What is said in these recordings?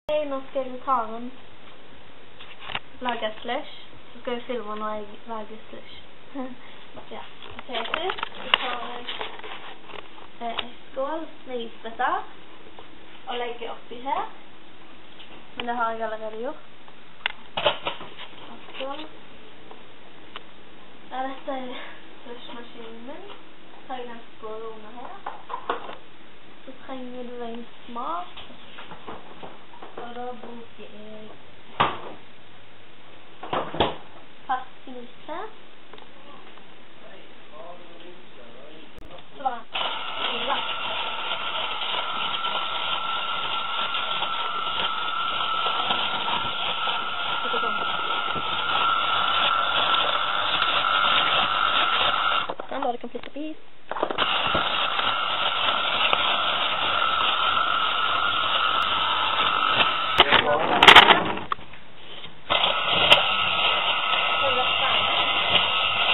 Nå skal jeg ta den, lage slush, så skal vi filme når jeg lager slush. Ja, først tar jeg en skål med isbiter og legger oppi her. Men det har jeg allerede gjort. Skål. Ja, dette er slushmaskinen min. Så tar jeg den skålen under her. Så trenger du en smak. Og da bruker jeg fast ise. Så da, den bare kan flytte oppi.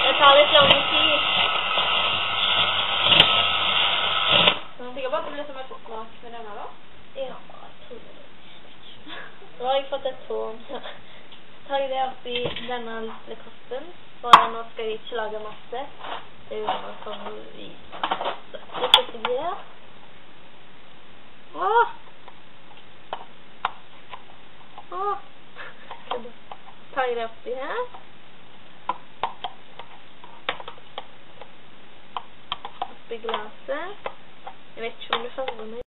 Det tar litt lang tid. Jeg tenker bare at det blir som et smak med denne da? Ja, jeg tror det. Nå har jeg fått et tårn. Så tar jeg det oppi denne lille koppen. For nå skal jeg ikke lage masse. Det er jo noe som vi støtter til her. Åh! Åh! Så tar jeg det oppi her. Oppi glaset. Jeg vet ikke om det farger meg.